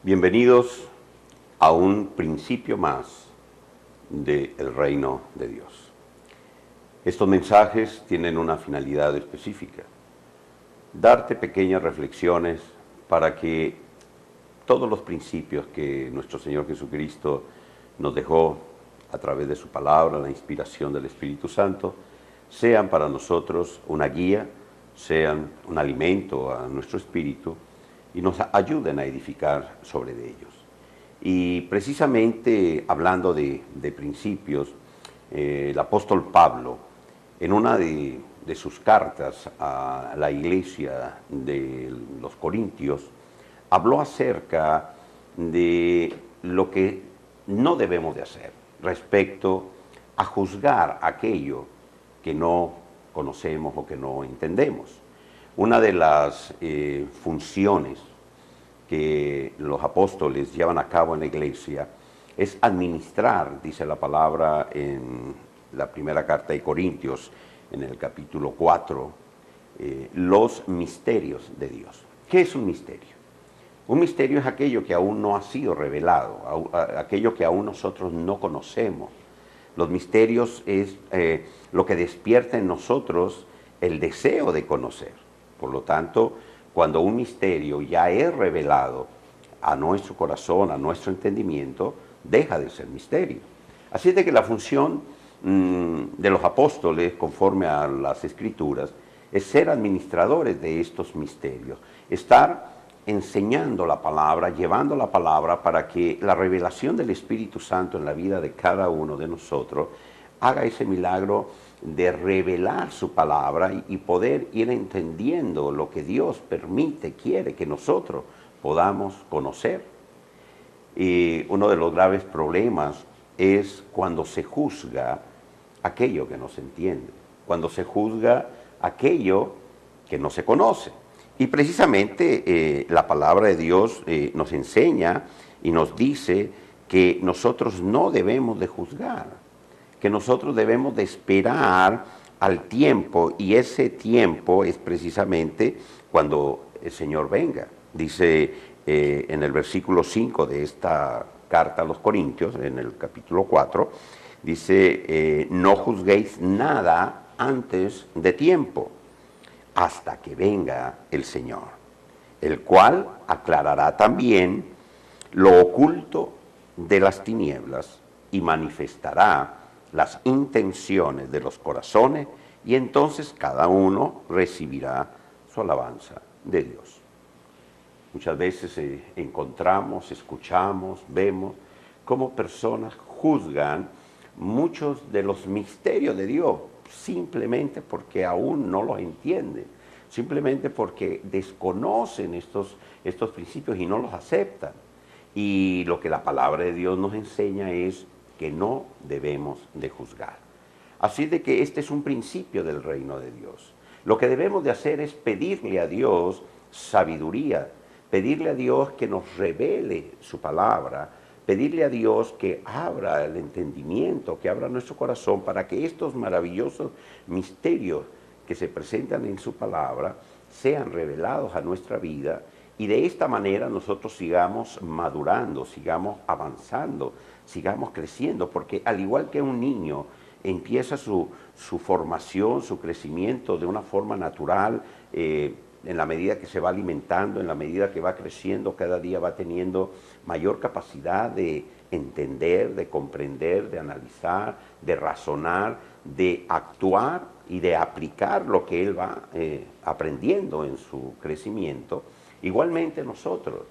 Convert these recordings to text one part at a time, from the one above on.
Bienvenidos a un principio más del reino de Dios. Estos mensajes tienen una finalidad específica: darte pequeñas reflexiones para que todos los principios que nuestro Señor Jesucristo nos dejó a través de su palabra, la inspiración del Espíritu Santo, sean para nosotros una guía, sean un alimento a nuestro espíritu y nos ayuden a edificar sobre ellos. Y precisamente hablando de principios, el apóstol Pablo, en una de sus cartas a la iglesia de los Corintios, habló acerca de lo que no debemos de hacer respecto a juzgar aquello que no conocemos o que no entendemos. Una de las funciones que los apóstoles llevan a cabo en la iglesia es administrar, dice la palabra en la primera carta de Corintios, en el capítulo 4, los misterios de Dios. ¿Qué es un misterio? Un misterio es aquello que aún no ha sido revelado, aquello que aún nosotros no conocemos. Los misterios es lo que despierta en nosotros el deseo de conocer. Por lo tanto, cuando un misterio ya es revelado a nuestro corazón, a nuestro entendimiento, deja de ser misterio. Así es de que la función de los apóstoles, conforme a las Escrituras, es ser administradores de estos misterios, estar enseñando la palabra, llevando la palabra para que la revelación del Espíritu Santo en la vida de cada uno de nosotros haga ese milagro de revelar su palabra y poder ir entendiendo lo que Dios permite, quiere que nosotros podamos conocer. Y uno de los graves problemas es cuando se juzga aquello que no se entiende, cuando se juzga aquello que no se conoce. Y precisamente la palabra de Dios nos enseña y nos dice que nosotros no debemos de juzgar, que nosotros debemos de esperar al tiempo, y ese tiempo es precisamente cuando el Señor venga. Dice en el versículo 5 de esta carta a los Corintios, en el capítulo 4, dice, no juzguéis nada antes de tiempo, hasta que venga el Señor, el cual aclarará también lo oculto de las tinieblas y manifestará las intenciones de los corazones, y entonces cada uno recibirá su alabanza de Dios. Muchas veces encontramos, escuchamos, vemos cómo personas juzgan muchos de los misterios de Dios simplemente porque aún no los entienden, simplemente porque desconocen estos principios y no los aceptan. Y lo que la palabra de Dios nos enseña es que no debemos de juzgar. Así de que este es un principio del reino de Dios. Lo que debemos de hacer es pedirle a Dios sabiduría, pedirle a Dios que nos revele su palabra, pedirle a Dios que abra el entendimiento, que abra nuestro corazón para que estos maravillosos misterios que se presentan en su palabra sean revelados a nuestra vida, y de esta manera nosotros sigamos madurando, sigamos avanzando, sigamos creciendo, porque al igual que un niño empieza su formación, su crecimiento de una forma natural, en la medida que se va alimentando, en la medida que va creciendo, cada día va teniendo mayor capacidad de entender, de comprender, de analizar, de razonar, de actuar y de aplicar lo que él va aprendiendo en su crecimiento. Igualmente nosotros,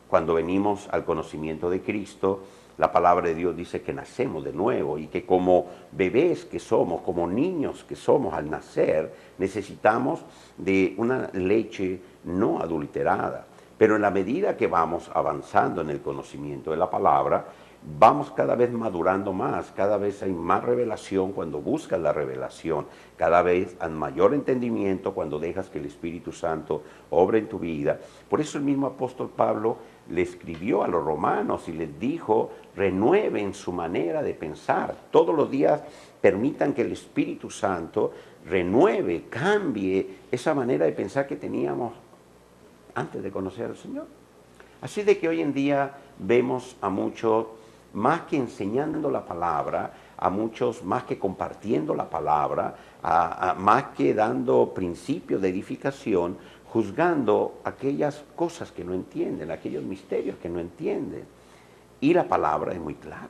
cuando venimos al conocimiento de Cristo, la palabra de Dios dice que nacemos de nuevo y que como bebés que somos, como niños que somos al nacer, necesitamos de una leche no adulterada. Pero en la medida que vamos avanzando en el conocimiento de la palabra, vamos cada vez madurando más, cada vez hay más revelación cuando buscas la revelación, cada vez hay mayor entendimiento cuando dejas que el Espíritu Santo obre en tu vida. Por eso el mismo apóstol Pablo le escribió a los romanos y les dijo, renueven su manera de pensar. Todos los días permitan que el Espíritu Santo renueve, cambie esa manera de pensar que teníamos antes de conocer al Señor. Así de que hoy en día vemos a muchos, más que enseñando la palabra, a muchos más que compartiendo la palabra, más que dando principios de edificación, juzgando aquellas cosas que no entienden, aquellos misterios que no entienden. Y la palabra es muy clara.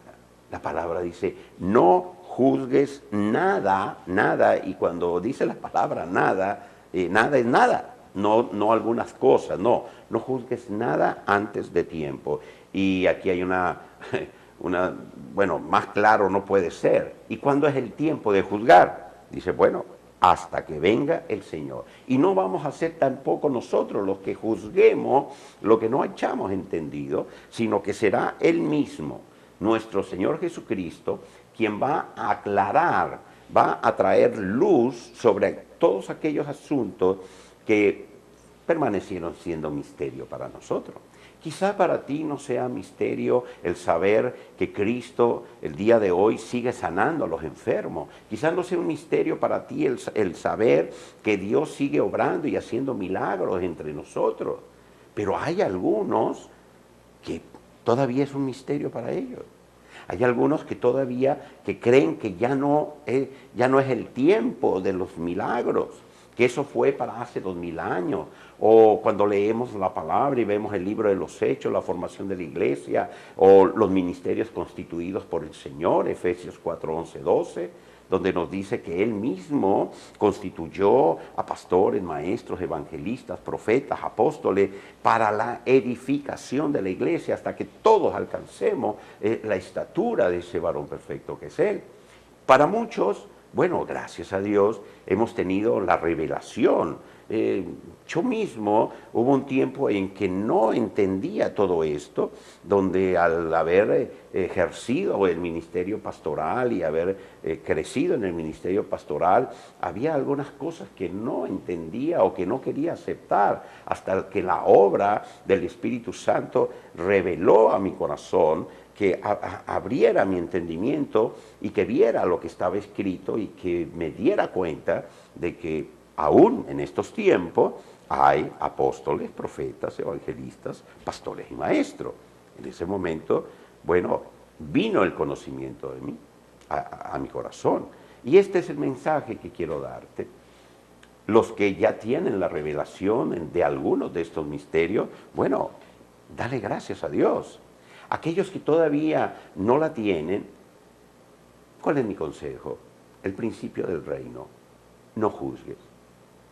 La palabra dice, no juzgues nada, nada, y cuando dice la palabra nada, nada es nada, no algunas cosas, no juzgues nada antes de tiempo. Y aquí hay bueno, más claro no puede ser. ¿Y cuándo es el tiempo de juzgar? Dice, bueno, hasta que venga el Señor. Y no vamos a ser tampoco nosotros los que juzguemos lo que no hayamos entendido, sino que será Él mismo, nuestro Señor Jesucristo, quien va a aclarar, va a traer luz sobre todos aquellos asuntos que permanecieron siendo misterio para nosotros. Quizá para ti no sea misterio el saber que Cristo el día de hoy sigue sanando a los enfermos. Quizá no sea un misterio para ti el saber que Dios sigue obrando y haciendo milagros entre nosotros. Pero hay algunos que todavía es un misterio para ellos. Hay algunos que todavía que creen que ya no es el tiempo de los milagros, que eso fue para hace 2000 años, o cuando leemos la palabra y vemos el libro de los Hechos, la formación de la iglesia, o los ministerios constituidos por el Señor, Efesios 4, 11, 12, donde nos dice que Él mismo constituyó a pastores, maestros, evangelistas, profetas, apóstoles, para la edificación de la iglesia, hasta que todos alcancemos la estatura de ese varón perfecto que es Él. Para muchos, bueno, gracias a Dios, hemos tenido la revelación. Yo mismo hubo un tiempo en que no entendía todo esto, donde al haber ejercido el ministerio pastoral y haber crecido en el ministerio pastoral, había algunas cosas que no entendía o que no quería aceptar, hasta que la obra del Espíritu Santo reveló a mi corazón, que abriera mi entendimiento y que viera lo que estaba escrito y que me diera cuenta de que aún en estos tiempos hay apóstoles, profetas, evangelistas, pastores y maestros. En ese momento, bueno, vino el conocimiento de mí, a mi corazón. Y este es el mensaje que quiero darte. Los que ya tienen la revelación de algunos de estos misterios, bueno, dale gracias a Dios. Aquellos que todavía no la tienen, ¿cuál es mi consejo? El principio del reino, no juzgues.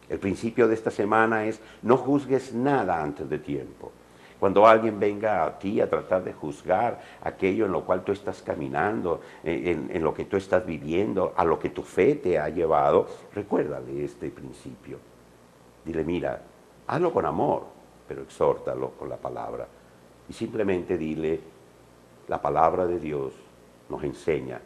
El principio de esta semana es, no juzgues nada antes de tiempo. Cuando alguien venga a ti a tratar de juzgar aquello en lo cual tú estás caminando, en lo que tú estás viviendo, a lo que tu fe te ha llevado, recuérdale este principio. Dile, mira, hazlo con amor, pero exhórtalo con la palabra. Y simplemente dile, la palabra de Dios nos enseña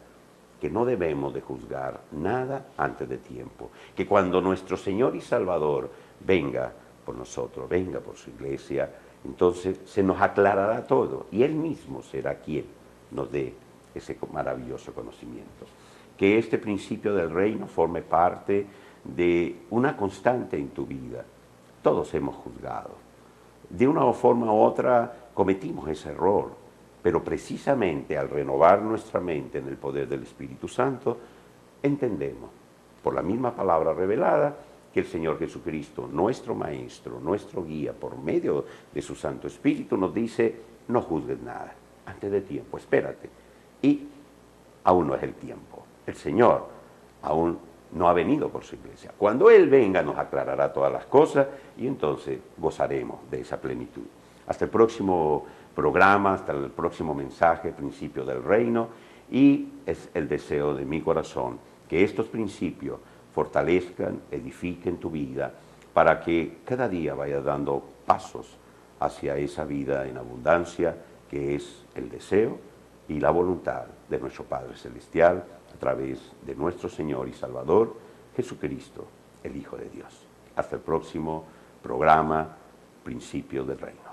que no debemos de juzgar nada antes de tiempo. Que cuando nuestro Señor y Salvador venga por nosotros, venga por su iglesia, entonces se nos aclarará todo y Él mismo será quien nos dé ese maravilloso conocimiento. Que este principio del reino forme parte de una constante en tu vida. Todos hemos juzgado. De una forma u otra cometimos ese error, pero precisamente al renovar nuestra mente en el poder del Espíritu Santo, entendemos, por la misma palabra revelada, que el Señor Jesucristo, nuestro Maestro, nuestro guía, por medio de su Santo Espíritu, nos dice, no juzgues nada, antes de tiempo, espérate. Y aún no es el tiempo. El Señor aún no ha venido por su iglesia. Cuando Él venga nos aclarará todas las cosas y entonces gozaremos de esa plenitud. Hasta el próximo programa, hasta el próximo mensaje, principio del reino, y es el deseo de mi corazón que estos principios fortalezcan, edifiquen tu vida, para que cada día vayas dando pasos hacia esa vida en abundancia que es el deseo y la voluntad de nuestro Padre Celestial a través de nuestro Señor y Salvador, Jesucristo, el Hijo de Dios. Hasta el próximo programa, Principios del Reino.